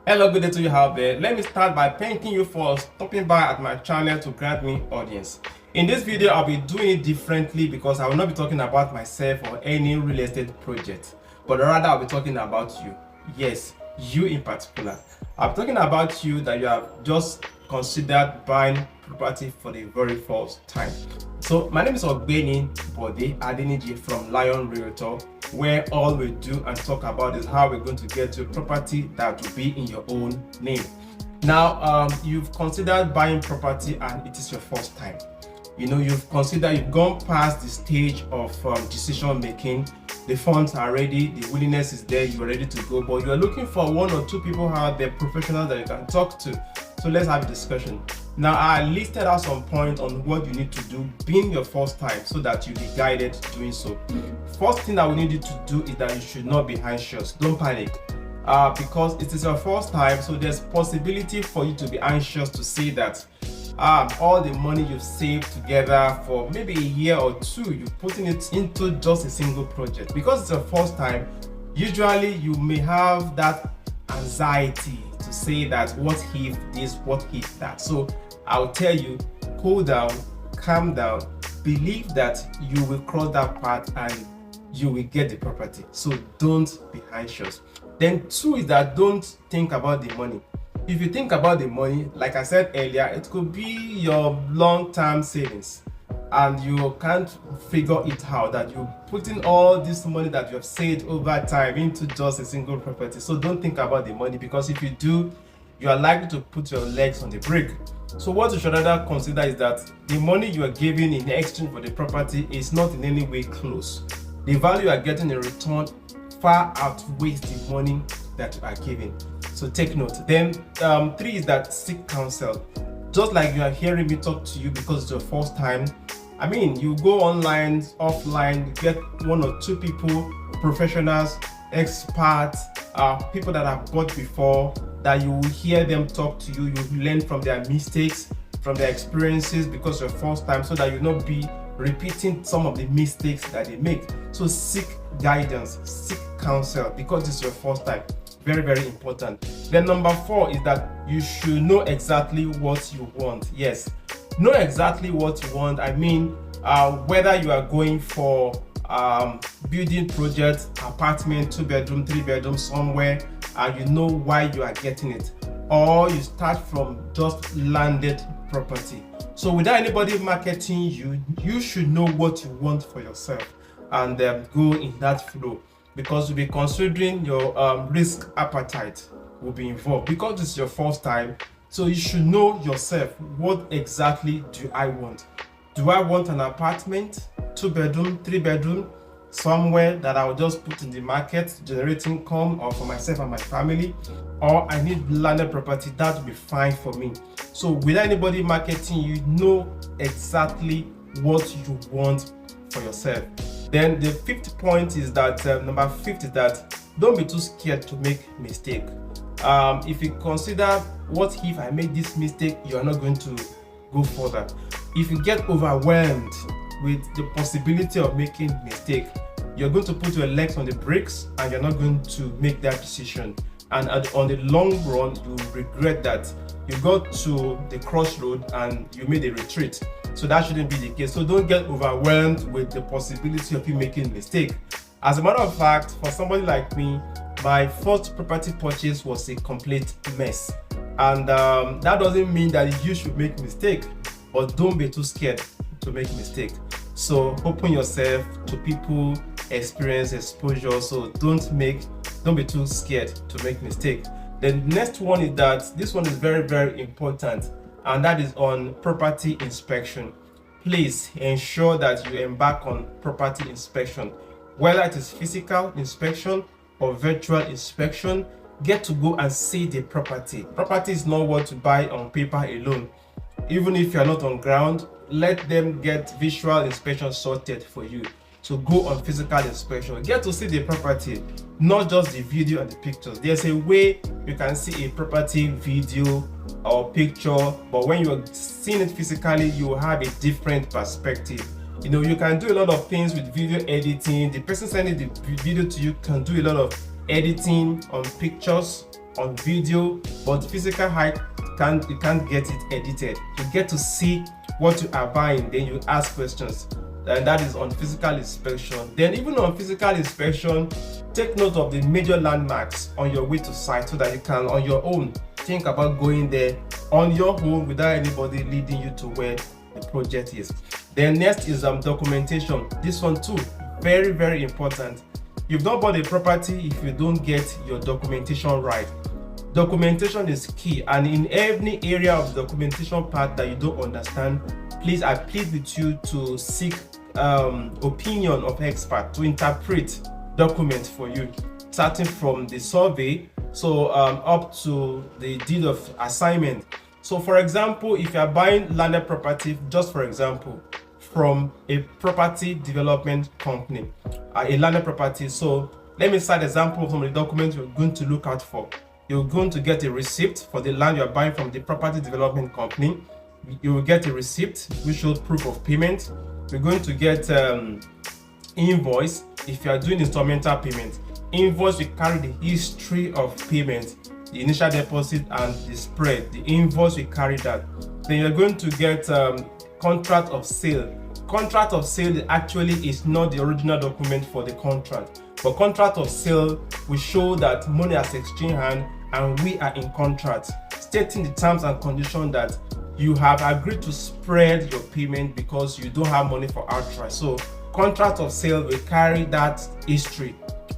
Hello, good day to you out there. Let me start by thanking you for stopping by at my channel to grant me audience. In this video, I'll be doing it differently because I will not be talking about myself or any real estate project, but rather I'll be talking about you. Yes, you in particular. I'm talking about you that you have just considered buying property for the very first time. So my name is Ogbeni Bode Adeniji from Lion Realtor, where all we do and talk about is how we're going to get to a property that will be in your own name. Now, you've considered buying property and it is your first time. You've gone past the stage of decision making. The funds are ready, the willingness is there, you're ready to go, but you're looking for one or two people out there, professionals that you can talk to. So let's have a discussion. Now, I listed out some points on what you need to do being your first time so that you'll be guided doing so. First thing that we need you to do is that you should not be anxious. Don't panic. Because it is your first time, so there's possibility for you to be anxious to say that all the money you've saved together for maybe a year or two, you're putting it into just a single project. Because it's your first time, usually you may have that anxiety to say that what if this, what if that. So I'll tell you, cool down, calm down, believe that you will cross that path and you will get the property. So don't be anxious. Then two is that don't think about the money. If you think about the money, like I said earlier, it could be your long-term savings and you can't figure it out that you're putting all this money that you have saved over time into just a single property. So don't think about the money, because if you do, you are likely to put your legs on the brake. So what you should rather consider is that the money you are giving in exchange for the property is not in any way close. The value you are getting in return far outweighs the money that you are giving. So take note. Then three is that seek counsel. Just like you are hearing me talk to you because it's your first time, I mean, you go online, offline, get one or two people, professionals, experts, people that have bought before, that you will hear them talk to you, you learn from their mistakes, from their experiences, because your first time, so that you not be repeating some of the mistakes that they make. So seek guidance, seek counsel, because it's your first time. Very, very important. Then number four is that you should know exactly what you want. Yes, know exactly what you want. I mean, whether you are going for building project, apartment, 2-bedroom, 3-bedroom somewhere, and you know why you are getting it, or you start from just landed property. So without anybody marketing you, you should know what you want for yourself and go in that flow, because you'll be considering your risk appetite will be involved, because it's your first time. So you should know yourself, what exactly do I want? Do I want an apartment, 2-bedroom, 3-bedroom, somewhere that I will just put in the market, generate income, or for myself and my family? Or I need landed property? That will be fine for me. So without anybody marketing you, know exactly what you want for yourself. Then the fifth point is that number 5 is that don't be too scared to make mistake. If you consider, what if I make this mistake, you are not going to go further. If you get overwhelmed with the possibility of making mistake, you're going to put your legs on the brakes and you're not going to make that decision. And on the long run, you regret that you got to the crossroad and you made a retreat. So that shouldn't be the case. So don't get overwhelmed with the possibility of you making a mistake. As a matter of fact, for somebody like me, my first property purchase was a complete mess. And that doesn't mean that you should make mistake, but don't be too scared to make mistake. So open yourself to people, experience, exposure. So don't be too scared to make mistake. The next one is that this one is very, very important, and that is on property inspection. Please ensure that you embark on property inspection, whether it is physical inspection or virtual inspection. Get to go and see the property. Property is not what to buy on paper alone. Even if you are not on ground, let them get visual inspection sorted for you. So go on physical inspection, get to see the property, not just the video and the pictures. There's a way you can see a property video or picture, but when you're seeing it physically, you will have a different perspective. You can do a lot of things with video editing. The person sending the video to you can do a lot of editing on pictures, on video, but physical height you can't get it edited. You get to see what you are buying, then you ask questions, and that is on physical inspection. Then even on physical inspection, take note of the major landmarks on your way to site so that you can on your own think about going there on your own without anybody leading you to where the project is. Then next is documentation. This one too, very, very important. You've not bought a property if you don't get your documentation right. Documentation is key, and in any area of the documentation part that you don't understand, please, I plead with you to seek opinion of expert to interpret documents for you, starting from the survey up to the deed of assignment. So for example, if you are buying landed property, just for example, from a property development company, a landed property. So let me cite example of some of the documents you're going to look out for. You're going to get a receipt for the land you're buying from the property development company. You will get a receipt which shows proof of payment. You're going to get invoice if you are doing instrumental payment. Invoice will carry the history of payment, the initial deposit and the spread. The invoice will carry that. Then you're going to get contract of sale. Contract of sale actually is not the original document for the contract, but contract of sale will show that money has exchanged hand and we are in contract, stating the terms and conditions that you have agreed to spread your payment because you don't have money for outright. So contract of sale will carry that history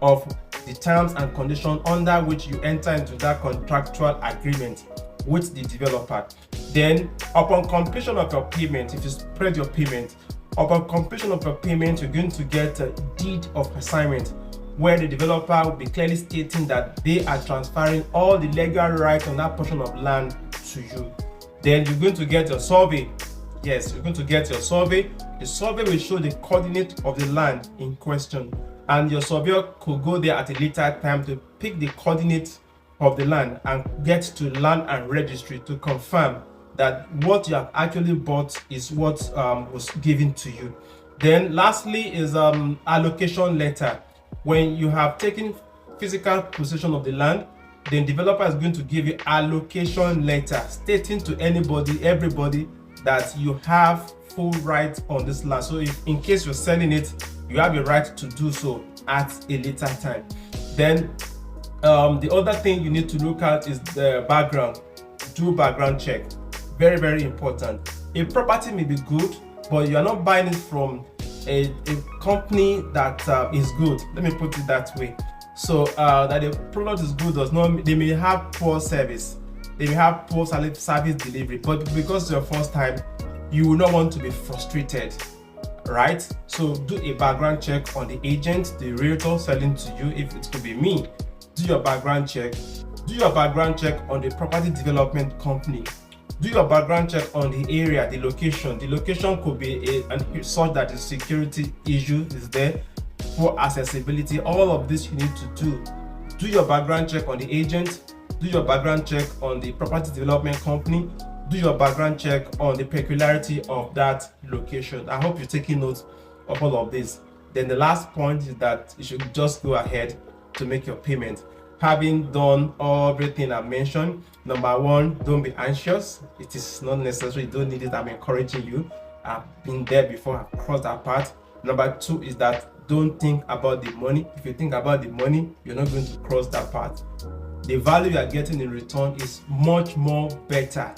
of the terms and conditions under which you enter into that contractual agreement with the developer. Then upon completion of your payment, if you spread your payment, upon completion of your payment, you're going to get a deed of assignment where the developer will be clearly stating that they are transferring all the legal rights on that portion of land to you. Then you're going to get your survey. Yes, you're going to get your survey. The survey will show the coordinate of the land in question, and your surveyor could go there at a later time to pick the coordinates of the land and get to land and registry to confirm that what you have actually bought is what was given to you. Then lastly is allocation letter. When you have taken physical possession of the land, then developer is going to give you allocation letter stating to everybody that you have full right on this land. So if in case you're selling it, you have a right to do so at a later time. Then the other thing you need to look at is the background. Do background check. Very, very important. A property may be good, but you are not buying it from a company that is good. Let me put it that way. So that the product is good does not, they may have poor service, they may have poor service delivery, but because it's your first time, you will not want to be frustrated, right? So do a background check on the agent, the realtor selling to you. If it could be me, do your background check. Do your background check on the property development company. Do your background check on the area, the location. The location could be such that the security issue is there, for accessibility. All of this you need to do. Do your background check on the agent. Do your background check on the property development company. Do your background check on the peculiarity of that location. I hope you're taking notes of all of this. Then the last point is that you should just go ahead to make your payment. Having done everything I mentioned, number one, don't be anxious. It is not necessary. You don't need it. I'm encouraging you. I've been there before. I've crossed that part. Number two is that don't think about the money. If you think about the money, you're not going to cross that part. The value you are getting in return is much more better,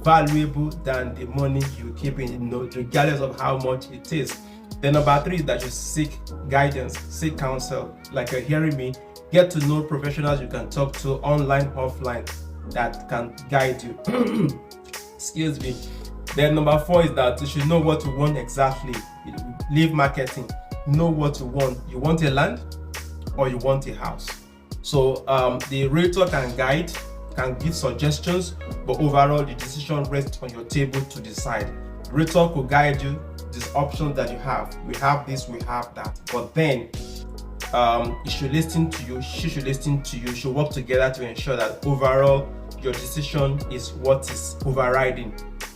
valuable than the money you keep in, regardless of how much it is. Then number three is that you seek guidance, seek counsel. Like you're hearing me, get to know professionals you can talk to online, offline, that can guide you. Excuse me. Then number four is that you should know what you want exactly. Leave marketing. Know what you want. You want a land or you want a house. So the realtor can guide, can give suggestions, but overall the decision rests on your table to decide. Realtor could guide you these options that you have. We have this, we have that. But then he should listen to you, she should listen to you, should work together to ensure that overall your decision is what is overriding,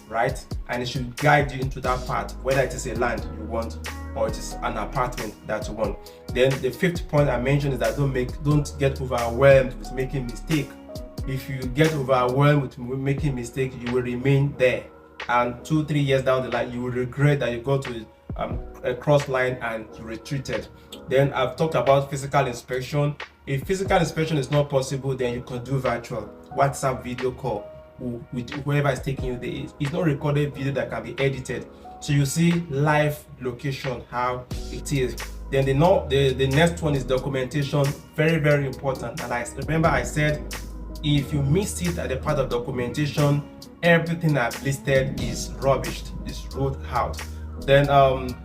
right? And it should guide you into that path, whether it is a land you want or it is an apartment that you want. Then the fifth point I mentioned is that don't get overwhelmed with making mistake. if you get overwhelmed with making mistakes, you will remain there, and 2-3 years down the line you will regret that you got to a cross line and you retreated. Then I've talked about physical inspection. If physical inspection is not possible, then you can do virtual WhatsApp video call with whoever is taking you there. It's not recorded video that can be edited, so you see live location, how it is. Then the next one is documentation. Very, very important. And I remember I said, if you miss it at the part of documentation, everything I've listed is rubbish, is ruled out. Then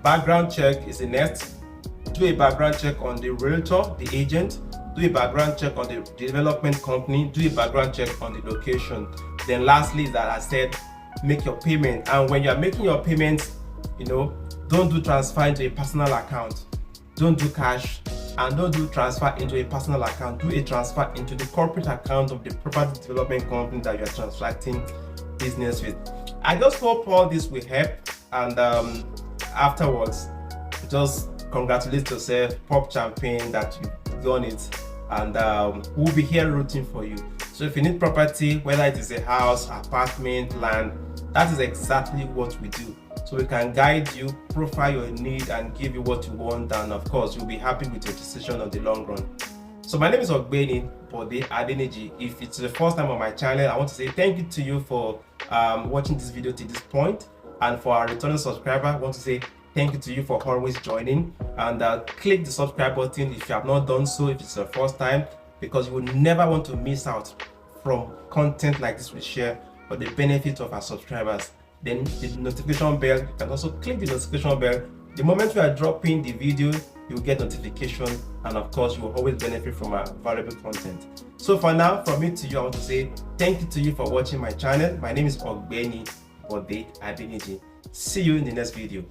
background check is the next. Do a background check on the realtor, the agent. Do a background check on the development company. Do a background check on the location. Then lastly is that I said, make your payment. And when you're making your payments, don't do transfer into a personal account. Don't do cash, and don't do transfer into a personal account. Do a transfer into the corporate account of the property development company that you are transacting business with. I just hope all this will help, and afterwards just congratulate yourself, pop champagne that you've done it, and we'll be here rooting for you. So if you need property, whether it is a house, apartment, land, that is exactly what we do. So we can guide you, profile your need, and give you what you want, and of course you'll be happy with your decision on the long run. So my name is Ogbeni Bode Adeniji. If it's the first time on my channel, I want to say thank you to you for watching this video to this point, and for our returning subscriber, I want to say thank you to you for always joining, and click the subscribe button if you have not done so, if it's your first time, because you will never want to miss out from content like this we share for the benefit of our subscribers. Then the notification bell, you can also click the notification bell. The moment we are dropping the video, you'll get notification, and of course you will always benefit from our valuable content. So for now, from me to you, I want to say thank you to you for watching my channel. My name is Ogbeni Bode Adeniji. See you in the next video.